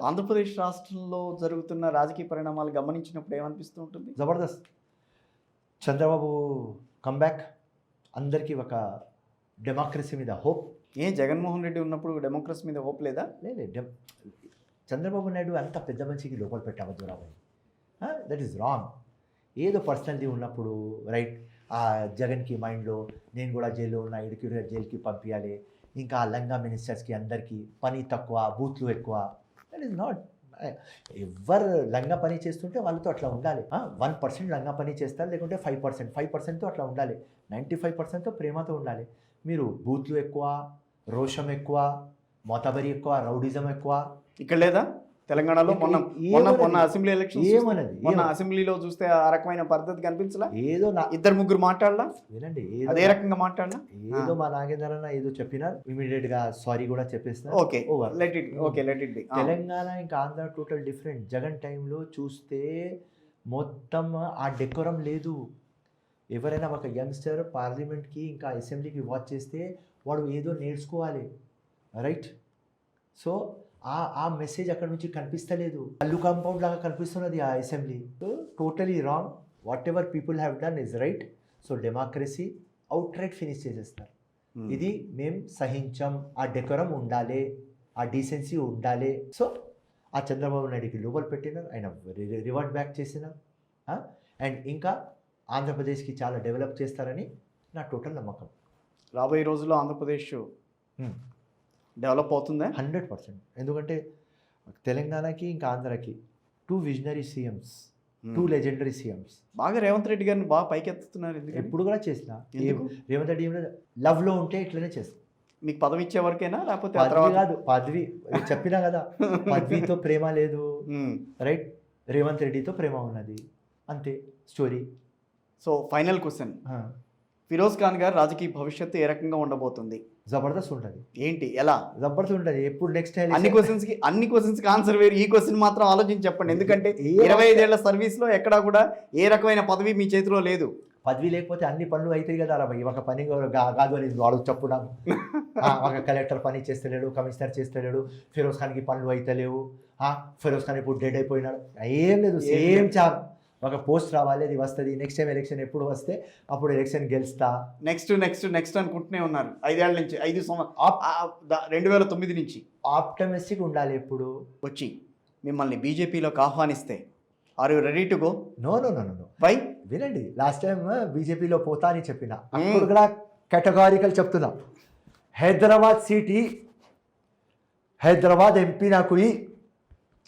ఆంధ్రప్రదేశ్ రాష్ట్రంలో జరుగుతున్న రాజకీయ పరిణామాలు గమనించినప్పుడు ఏమనిపిస్తూ ఉంటుంది? జబర్దస్త్. చంద్రబాబు కంబ్యాక్, అందరికీ ఒక డెమోక్రసీ మీద హోప్. జగన్మోహన్ రెడ్డి ఉన్నప్పుడు డెమోక్రసీ మీద హోప్ లేదా? లేదు, చంద్రబాబు నాయుడు అంత పెద్ద మనిషికి లోపల పెట్టవద్దు రాబోయే. That is wrong. ఏదో పర్సనల్ది ఉన్నప్పుడు రైట్, ఆ జగన్కి మైండ్లో నేను కూడా జైల్లో ఉన్న ఇడికి జైలుకి పంపించాలి, ఇంకా ఆ లంగా మినిస్టర్స్కి అందరికీ పని తక్కువ, బూత్లు ఎక్కువ. That is not. ఎవరు లంగా పని చేస్తుంటే వాళ్ళతో అట్లా ఉండాలి. 1% లంగా పని చేస్తారు, లేకుంటే 5%తో అట్లా ఉండాలి. 95%తో ప్రేమతో ఉండాలి. మీరు బూత్లు ఎక్కువ, రోషం ఎక్కువ, మోతబరి ఎక్కువ, రౌడిజం ఎక్కువ ఇక్కడ లేదా? తెలంగాణలో మొన్న అసెంబ్లీ ఎలక్షన్ ఏమన్నది? మొన్న అసెంబ్లీలో చూస్తే ఆ రకమైన పద్ధతి కనిపించలా? ఏదో ఇద్దరు ముగ్గురు మాట్లాడలా? వినండి, అదే రకంగా మాట్లాడలా? ఏదో మా నాగేంద్ర అన్న ఏదో చెప్పినా ఇమీడియట్ గా సారీ కూడా చెప్పేసిన. Okay, let it be. Telangana ఇంకా ఆంధ్ర టోటల్ డిఫరెంట్. జగన్ టైంలో చూస్తే మొత్తం ఆ డెకోరం లేదు. ఎవరైనా ఒక యంగ్స్టర్ పార్లమెంట్కి ఇంకా అసెంబ్లీకి వాచ్ చేస్తే వాడు ఏదో నేర్చుకోవాలి, రైట్? సో ఆ మెసేజ్ అక్కడ నుంచి కనిపిస్తలేదు. కల్లు కాంపౌండ్ లాగా కనిపిస్తున్నది ఆ assembly. So totally wrong. What ever people have done is right. So democracy out right finish చేసేస్తారు. ఇది మేము సహించాం. ఆ డెకోరం ఉండాలి, ఆ డీసెన్సీ ఉండాలి. సో ఆ చంద్రబాబు నాయుడుకి లోపల పెట్టినారు, ఆయన రివర్ట్ బ్యాక్ చేసినారు. అండ్ ఇంకా ఆంధ్రప్రదేశ్కి చాలా డెవలప్ చేస్తారని నా టోటల్ నమ్మకం. రాబోయే రోజుల్లో ఆంధ్రప్రదేశ్ డెవలప్ అవుతుందా? 100%. ఎందుకంటే తెలంగాణకి ఇంకా ఆంధ్రాకి 2 విజనరీ సీఎంస్, 2 లెజెండరీ సీఎంస్. బాగా రేవంత్ రెడ్డి గారిని బాగా పైకెత్తుతున్నారు. ఎప్పుడు కూడా చేసిన రేవంత్ రెడ్డి లవ్లో ఉంటే ఇట్లనే చేస్తా. మీకు పదవి ఇచ్చే వరకేనా, లేకపోతే కాదు? పదవి చెప్పినా కదా, పదవితో ప్రేమ లేదు, రైట్? రేవంత్ రెడ్డితో ప్రేమ ఉన్నది, అంతే story. So final question, Feroz Khan గారు రాజకీయ భవిష్యత్తు ఏ రకంగా ఉండబోతుంది? జబర్దస్త్ ఉంటుంది. ఏంటి, ఎలా? జబర్దస్త్ ఉంటుంది. ఎప్పుడు నెక్స్ట్ అన్ని క్వశ్చన్స్ కి ఆన్సర్ వేరు. ఈ క్వశ్చన్ మాత్రం ఆలోచించి చెప్పండి. ఎందుకంటే 25 ఏళ్ల సర్వీస్ లో ఎక్కడా కూడా ఏ రకమైన పదవి మీ చేతిలో లేదు. పదవి లేకపోతే అన్ని పనులు అవుతాయి కదా రా. ఒక పని కాదు అని వాడు చెప్పుడా. ఒక కలెక్టర్ పని చేస్తలేడు, కమిషనర్ చేస్తలేడు, ఫిరోజ్ ఖాన్కి పనులు అవుతలేవు. ఫిరోజ్ ఖాన్ ఇప్పుడు డెడ్ అయిపోయినాడు. ఏం లేదు, సేమ్ చాప్. ఒక పోస్ట్ రావాలి, అది వస్తుంది. నెక్స్ట్ టైం ఎలక్షన్ ఎప్పుడు వస్తే అప్పుడు ఎలక్షన్ గెలుస్తా. నెక్స్ట్ అనుకుంటూనే ఉన్నారు 5 ఏళ్ల నుంచి, 2009 నుంచి. ఆప్టమిస్టిక్ ఉండాలి ఎప్పుడు. వచ్చి మిమ్మల్ని బీజేపీలోకి ఆహ్వానిస్తే are you ready to go? No. Why? వినండి, లాస్ట్ టైం బీజేపీలో పోతా అని చెప్పిన, అప్పుడు కూడా కేటగారికల్ చెప్తున్నా. హైదరాబాద్ ఎంపీ నాకు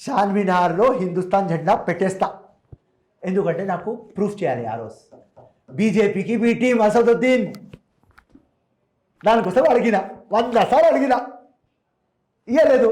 చార్మినార్లో హిందుస్థాన్ జెండా పెట్టేస్తా. ఎందుకంటే నాకు ప్రూఫ్ చేయాలి ఆ రోజు. బీజేపీకి బీ టీం అసదుద్దీన్ దానికోసం అడిగిన, 100 సార్లు అడిగిన, ఇవ్వలేదు.